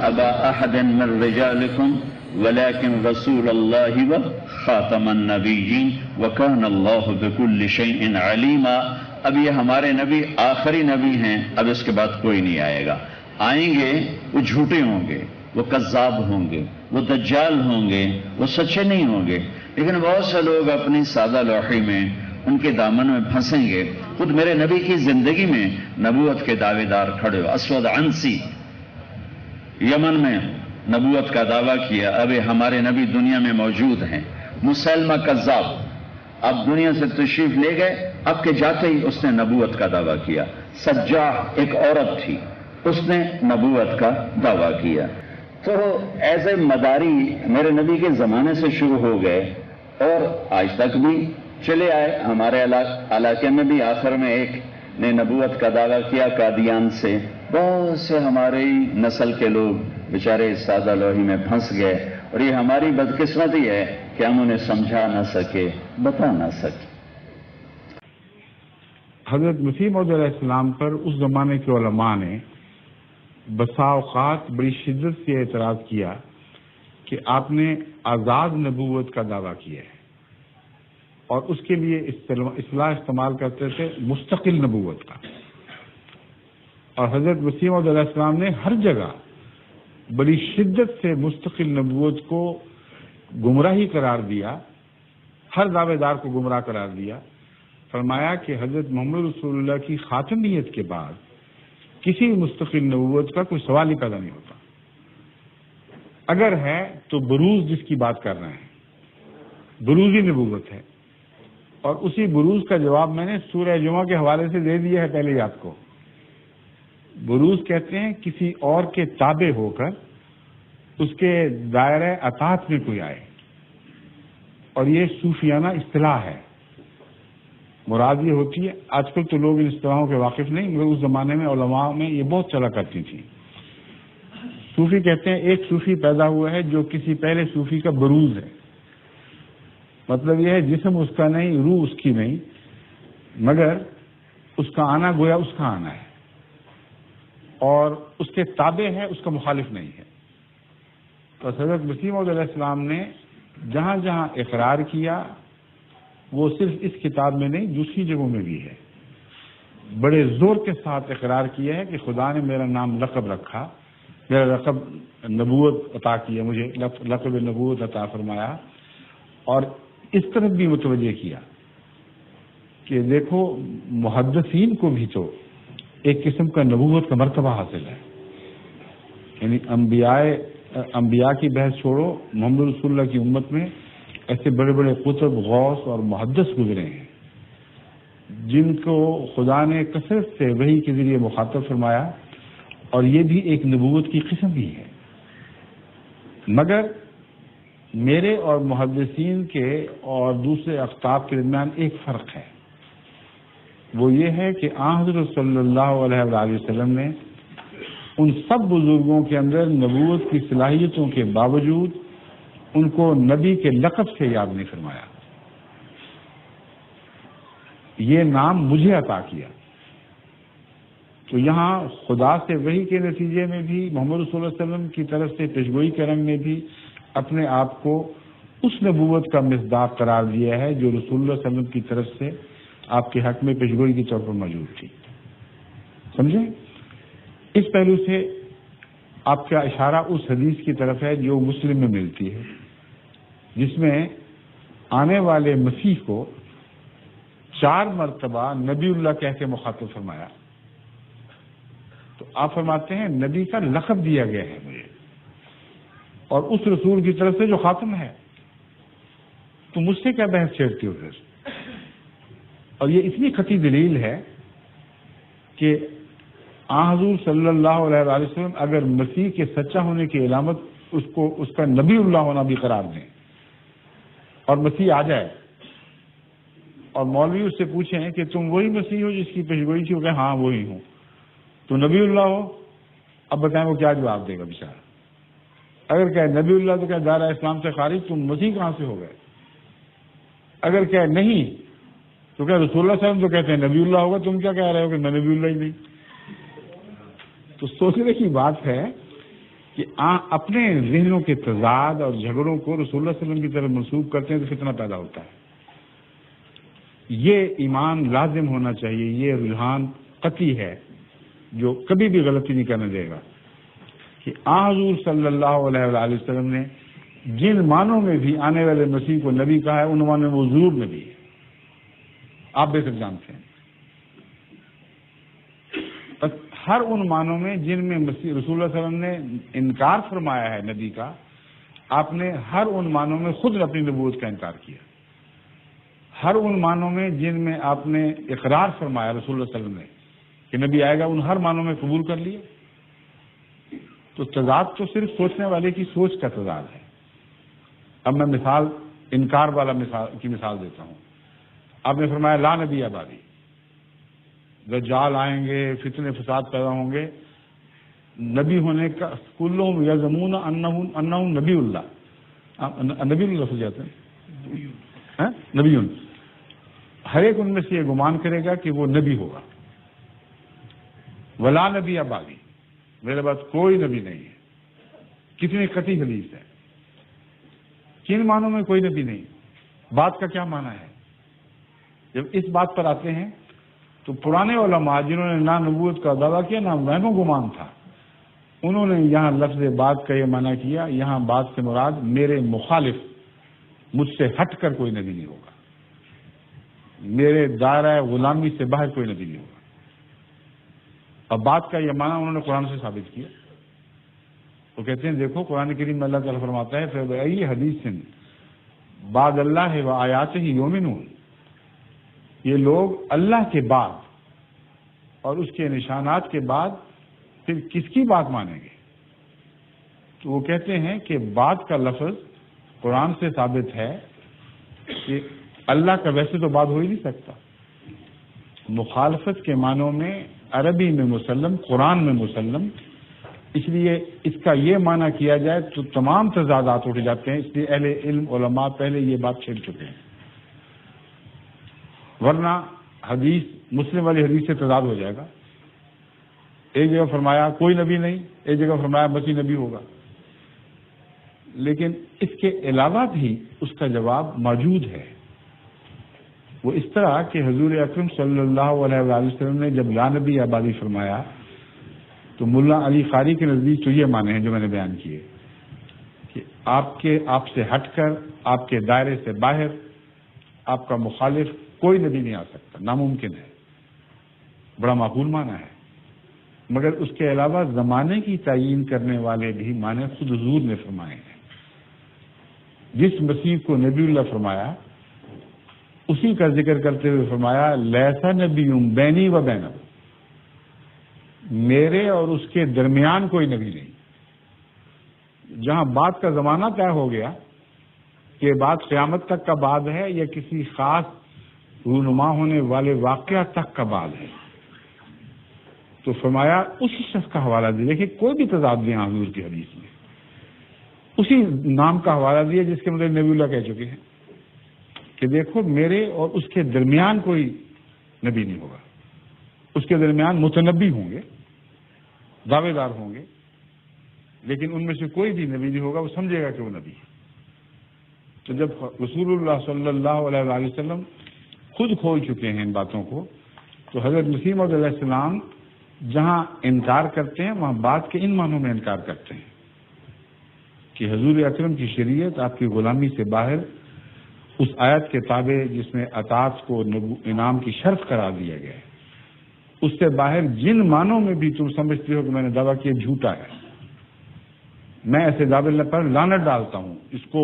ابا احد من رجالکم ولكن رسول اللہ وخاتم النبیین وکان اللہ بکل شیء علیما. اب یہ ہمارے نبی آخری نبی ہیں، اب اس کے بعد کوئی نہیں آئے گا. آئیں گے وہ جھوٹے ہوں گے، وہ کذاب ہوں گے، وہ دجال ہوں گے، وہ سچے نہیں ہوں گے. لیکن بہت سے لوگ اپنی سادہ لوحی میں ان کے دامن میں پھنسیں گے. خود میرے نبی کی زندگی میں نبوت کے دعوے دار کھڑے ہو. اسود عنسی یمن میں نبوت کا دعویٰ کیا، اب ہمارے نبی دنیا میں موجود ہیں. مسلمہ کذاب اب دنیا سے تشریف لے گئے، اب کے جاتے ہی اس نے نبوت کا دعویٰ کیا. سجاح ایک عورت تھی، اس نے نبوت کا دعویٰ کیا. تو ایسے مداری میرے نبی کے زمانے سے شروع ہو گئے اور آج تک بھی چلے آئے. ہمارے علاقے میں بھی آخر میں ایک نے نبوت کا دعویٰ کیا قادیان سے. بہت سے ہماری نسل کے لوگ بیچارے سادہ لوہی میں پھنس گئے، اور یہ ہماری بدقسمتی ہے کہ ہم انہیں سمجھا نہ سکے، بتا نہ سکے. حضرت مسیح موعود علیہ السلام پر اس زمانے کے علماء نے بسا اوقات بڑی شدت سے اعتراض کیا کہ آپ نے آزاد نبوت کا دعویٰ کیا ہے، اور اس کے لیے اصطلاح استعمال کرتے تھے مستقل نبوت کا. اور حضرت مسیح موعود علیہ السلام نے ہر جگہ بڑی شدت سے مستقل نبوت کو گمراہی قرار دیا، ہر دعوے دار کو گمراہ قرار دیا. فرمایا کہ حضرت محمد رسول اللہ کی خاتمیت کے بعد کسی مستقل نبوت کا کوئی سوال ہی پیدا نہیں ہوتا. اگر ہے تو بروز جس کی بات کر رہے ہیں بروزی نبوت ہے، اور اسی بروز کا جواب میں نے سورہ جمعہ کے حوالے سے دے دیا ہے پہلے ہی آپ کو. بروز کہتے ہیں کسی اور کے تابع ہو کر اس کے دائرہ اطاعت میں کوئی آئے، اور یہ صوفیانہ اصطلاح ہے. مراد یہ ہوتی ہے، آج کل تو لوگ ان اصطلاحوں کے واقف نہیں، مگر اس زمانے میں علماء میں یہ بہت چلا کرتی تھی. صوفی کہتے ہیں ایک صوفی پیدا ہوا ہے جو کسی پہلے صوفی کا بروز ہے. مطلب یہ ہے جسم اس کا نہیں، روح اس کی نہیں، مگر اس کا آنا گویا اس کا آنا ہے، اور اس کے تابع ہے، اس کا مخالف نہیں ہے. تو حضرت مسیح موعود علیہ السلام نے جہاں جہاں اقرار کیا وہ صرف اس کتاب میں نہیں دوسری جگہوں میں بھی ہے، بڑے زور کے ساتھ اقرار کیا ہے کہ خدا نے میرا نام لقب رکھا، میرا لقب نبوت عطا کیا، مجھے لقب نبوت عطا فرمایا. اور اس طرف بھی متوجہ کیا کہ دیکھو محدثین کو بھی تو ایک قسم کا نبوت کا مرتبہ حاصل ہے. یعنی انبیاء کی بحث چھوڑو، محمد رسول اللہ کی امت میں ایسے بڑے بڑے قطب، غوث اور محدث گزرے ہیں جن کو خدا نے کثرت سے وحی کے ذریعے مخاطب فرمایا، اور یہ بھی ایک نبوت کی قسم ہی ہے. مگر میرے اور محدثین کے اور دوسرے اقطاب کے درمیان ایک فرق ہے، وہ یہ ہے کہ حضرت صلی اللہ علیہ وآلہ وسلم نے ان سب بزرگوں کے اندر نبوت کی صلاحیتوں کے باوجود ان کو نبی کے لقب سے یاد نہیں فرمایا. یہ نام مجھے عطا کیا. تو یہاں خدا سے وحی کے نتیجے میں بھی، محمد رسول اللہ علیہ وسلم کی طرف سے پیشگوئی کے رنگ میں بھی اپنے آپ کو اس نبوت کا مصداق قرار دیا ہے جو رسول اللہ صلی اللہ علیہ وسلم کی طرف سے آپ کے حق میں پیشگوئی کے طور پر موجود تھی. سمجھیں؟ اس پہلو سے آپ کا اشارہ اس حدیث کی طرف ہے جو مسلم میں ملتی ہے، جس میں آنے والے مسیح کو 4 مرتبہ نبی اللہ کہہ کے مخاطب فرمایا. تو آپ فرماتے ہیں نبی کا لقب دیا گیا ہے مجھے، اور اس رسول کی طرف سے جو خاتم ہے، تو مجھ سے کیا بحث چھیڑتی ہو پھر؟ اور یہ اتنی قطعی دلیل ہے کہ حضور صلی اللہ علیہ وآلہ وسلم اگر مسیح کے سچا ہونے کی علامت اس کا نبی اللہ ہونا بھی قرار دیں، اور مسیح آ جائے اور مولوی اس سے پوچھیں کہ تم وہی مسیح ہو جس کی پیشگوئی تھی، وہ کہے ہاں وہی ہوں، تو نبی اللہ ہو، اب بتائیں وہ کیا جواب دے گا بیچارہ؟ اگر کہے نبی اللہ تو کہے دائرہ اسلام سے خارج، تم مسیح کہاں سے ہو گئے؟ اگر کہے نہیں تو کیا رسول اللہ صلی اللہ علیہ وسلم تو کہتے ہیں نبی اللہ ہوگا، تم کیا کہہ رہے ہو کہ میں نبی اللہ ہی نہیں؟ تو سوچنے کی بات ہے کہ اپنے ذہنوں کے تضاد اور جھگڑوں کو رسول اللہ صلی اللہ علیہ وسلم کی طرف منسوب کرتے ہیں تو فتنہ پیدا ہوتا ہے. یہ ایمان لازم ہونا چاہیے، یہ رجحان قطعی ہے جو کبھی بھی غلطی نہیں کرنے دے گا کہ حضور صلی اللہ علیہ وآلہ وسلم نے جن معنوں میں بھی آنے والے مسیح کو نبی کہا ہے ان معنوں میں وہ ضرور نبی ہے، آپ بے شک جانتے ہیں. بس ہر ان معنوں میں جن میں مسیح رسول اللہ صلی اللہ علیہ وسلم نے انکار فرمایا ہے نبی کا، آپ نے ہر ان معنوں میں خود اپنی نبوت کا انکار کیا. ہر ان معنوں میں جن میں آپ نے اقرار فرمایا رسول اللہ صلی اللہ علیہ وسلم نے کہ نبی آئے گا، ان ہر معنوں میں قبول کر لیے. تو تضاد تو صرف سوچنے والے کی سوچ کا تضاد ہے. اب میں مثال انکار والا کی مثال دیتا ہوں. آپ نے فرمایا لا نبی آبادی، دجال آئیں گے، فتنے فساد پیدا ہوں گے، نبی ہونے کا کلہم یزعمون انہم نبی اللہ، نبی اللہ لفظ جاتے ہیں نبی، ہر ایک ان میں سے یہ گمان کرے گا کہ وہ نبی ہوگا. ولا نبی آبادی، میرے پاس کوئی نبی نہیں ہے. کتنی قطعی حدیث ہے. کن معنوں میں کوئی نبی نہیں؟ بات کا کیا معنی ہے؟ جب اس بات پر آتے ہیں تو پرانے علماء جنہوں نے نہ نبوت کا دعویٰ کیا نہ وہم و گمان تھا، انہوں نے یہاں لفظ بات کا یہ معنی کیا، یہاں بات سے مراد میرے مخالف، مجھ سے ہٹ کر کوئی نبی نہیں ہوگا، میرے دائرہ غلامی سے باہر کوئی نبی نہیں ہوگا. اب بات کا یہ معنی انہوں نے قرآن سے ثابت کیا. وہ کہتے ہیں دیکھو قرآن کریم میں اللہ تعالیٰ فرماتا ہے فَبِأَيِّ حَدِيثٍ بَعْدَ اللَّهِ وَآيَاتِهِ يُؤْمِنُونَ، یہ لوگ اللہ کے بعد اور اس کے نشانات کے بعد پھر کس کی بات مانیں گے؟ تو وہ کہتے ہیں کہ بات کا لفظ قرآن سے ثابت ہے کہ اللہ کا ویسے تو بات ہو ہی نہیں سکتا. مخالفت کے معنوں میں عربی میں مسلم، قرآن میں مسلم، اس لیے اس کا یہ معنی کیا جائے تو تمام تضادات اٹھ جاتے ہیں. اس لیے اہل علم علماء پہلے یہ بات چھیڑ چکے ہیں. ورنہ حدیث مسلم والی حدیث سے تضاد ہو جائے گا. ایک جگہ فرمایا کوئی نبی نہیں، ایک جگہ فرمایا مسیح نبی ہوگا. لیکن اس کے علاوہ بھی اس کا جواب موجود ہے. وہ اس طرح کہ حضور اکرم صلی اللہ علیہ وآلہ وسلم نے جب لا نبی آبادی فرمایا تو ملا علی قاری کے نزدیک تو یہ معنی ہیں جو میں نے بیان کیے کہ آپ سے ہٹ کر، آپ کے دائرے سے باہر آپ کا مخالف کوئی نبی نہیں آ سکتا، ناممکن ہے. بڑا معقول معنی ہے. مگر اس کے علاوہ زمانے کی تعیین کرنے والے بھی معنی خود حضور نے فرمائے ہیں. جس مسیح کو نبی اللہ فرمایا اسی کا ذکر کرتے ہوئے فرمایا لیسا نبی بینی و بینہ، میرے اور اس کے درمیان کوئی نبی نہیں. جہاں بات کا زمانہ طے ہو گیا کہ بات قیامت تک کا بعد ہے یا کسی خاص رونما ہونے والے واقعہ تک کا بعد ہے، تو فرمایا اسی شخص کا حوالہ دیا. دیکھیں کوئی بھی تضاد نہیں حضور کی حدیث میں، اسی نام کا حوالہ دیا جس کے مطلب نبی اللہ کہہ چکے ہیں کہ دیکھو میرے اور اس کے درمیان کوئی نبی نہیں ہوگا. اس کے درمیان متنبی ہوں گے، دعوے دار ہوں گے، لیکن ان میں سے کوئی بھی نبی نہیں ہوگا. وہ سمجھے گا کہ وہ نبی ہے. تو جب رسول اللہ صلی اللہ علیہ وآلہ وسلم خود کھول چکے ہیں ان باتوں کو، تو حضرت مسیح موعود علیہ السلام جہاں انکار کرتے ہیں وہاں بات کے ان معنوں میں انکار کرتے ہیں کہ حضور اکرم کی شریعت آپ کی غلامی سے باہر، اس آیت کے تابع جس میں اطاعت کو انعام کی شرط قرار دیا گیا ہے، اس سے باہر جن معنوں میں بھی تم سمجھتے ہو کہ میں نے دعویٰ کیا جھوٹا ہے. میں ایسے دعوے پر لعنت ڈالتا ہوں، اس کو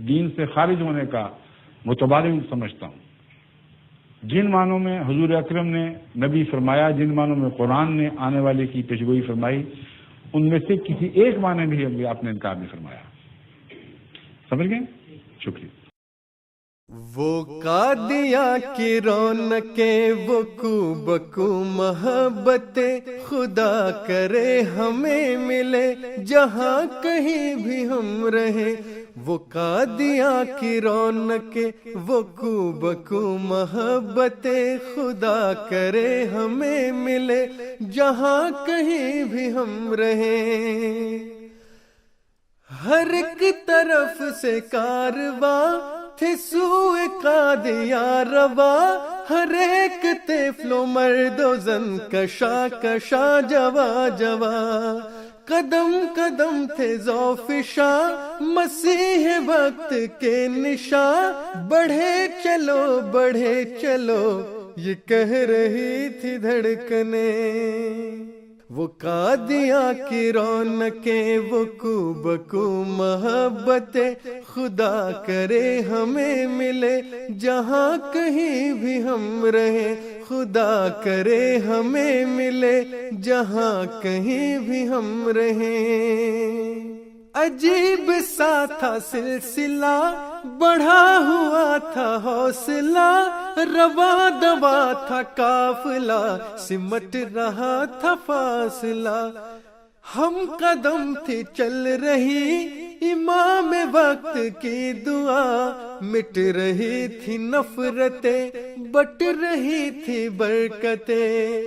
دین سے خارج ہونے کا متبادل سمجھتا ہوں. جن معنوں میں حضور اکرم نے نبی فرمایا، جن معنوں میں قرآن نے آنے والے کی پیشگوئی فرمائی، ان میں سے کسی ایک معنی بھی آپ نے انکار نہیں فرمایا. سمجھ گئے؟ شکریہ. وہ قادیاں کی رونقیں، وہ کو بکو محبتیں، خدا کرے ہمیں ملے جہاں کہیں بھی ہم رہیں. وہ قادیاں کی رونقیں، وہ کو بکو محبتیں، خدا کرے ہمیں ملے جہاں کہیں بھی ہم رہیں. ہر ایک طرف سے کارواں تھے سوئے قادیاں روا، ہر ایک طفل و مرد و زن کشا کشا جوا جوا، قدم قدم تھے ذوفشاں مسیح وقت کے نشاں، بڑھے چلو یہ کہہ رہی تھی دھڑکنیں، وہ قادیاں کی رونقیں وہ کو بکو محبتیں، خدا کرے ہمیں ملے جہاں کہیں بھی ہم رہیں، خدا کرے ہمیں ملے جہاں کہیں بھی ہم رہیں۔ عجیب سا تھا سلسلہ بڑھا ہوا تھا حوصلہ، رواں دوا تھا قافلہ سمٹ رہا تھا فاصلہ، ہم قدم تھی چل رہی امام وقت کی دعا، مٹ رہی تھی نفرتیں بٹ رہی تھی برکتیں،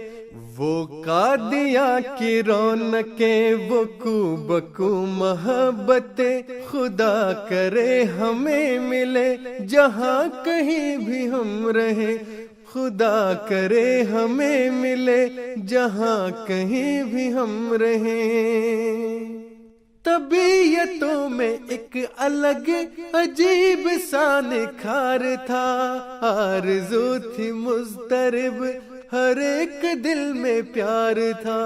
وہ قادیاں کی رونقیں وہ کو بکو محبتیں، خدا کرے ہمیں ملے جہاں کہیں بھی ہم رہیں، خدا کرے ہمیں ملے جہاں کہیں بھی ہم رہیں۔ طبیعتوں میں ایک الگ عجیب سا نکھار تھا، آرزو تھی مضطرب ہر ایک دل میں پیار تھا،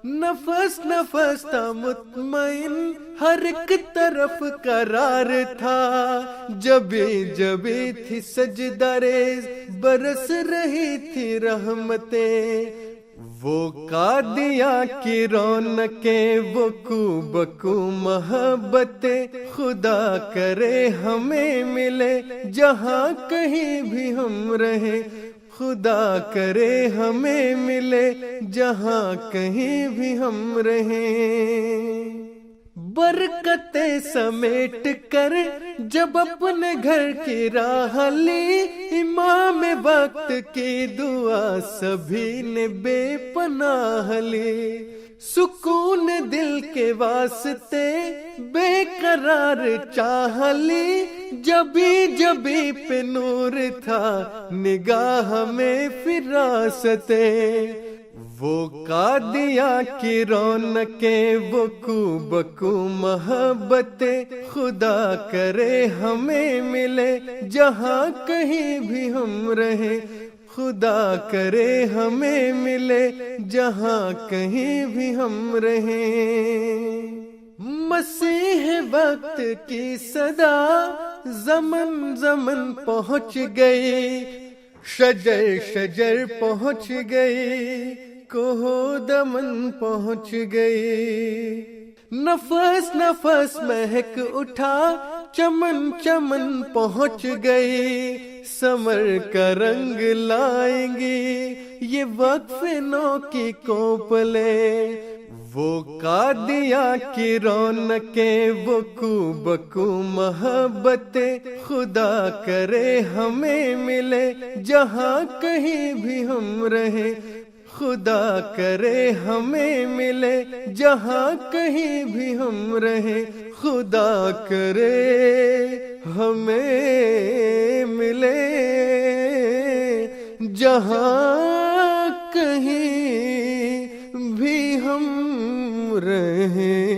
نفس نفس تھا مطمئن ہر ایک طرف قرار تھا، جبی تھی سجدہ ریز برس رہی تھی رحمتیں، وہ قادیاں کی رونقیں وہ کو بکو محبتیں، خدا کرے ہمیں ملے جہاں کہیں بھی ہم رہیں، خدا کرے ہمیں ملے جہاں کہیں بھی ہم رہیں۔ برکتیں سمیٹ کر جب اپنے گھر کی راہ لی، امام وقت کی دعا سبھی نے بے پناہ لی، سکون دل کے واسطے بے قرار چاہ لی، جبی پہ نور تھا نگاہ میں فراستیں، وہ قادیاں کی رونقیں وہ کو بکو محبتیں، خدا کرے ہمیں ملے جہاں کہیں بھی ہم رہیں، خدا کرے ہمیں ملے جہاں کہیں بھی ہم رہیں۔ مسیح وقت کی صدا زمن زمن پہنچ گئی، شجر پہنچ گئی، کوہ دمن پہنچ گئی، نفس نفس مہک اٹھا چمن پہنچ گئی، سمر کا رنگ لائیں گی یہ وقف نو کی کوپلیں، وہ قادیاں کی رونقیں وہ کو بکو محبتیں، خدا کرے ہمیں ملے جہاں کہیں بھی ہم رہیں، خدا کرے ہمیں ملے جہاں کہیں بھی ہم رہیں، خدا کرے ہمیں ملے جہاں کہیں بھی ہم رہیں۔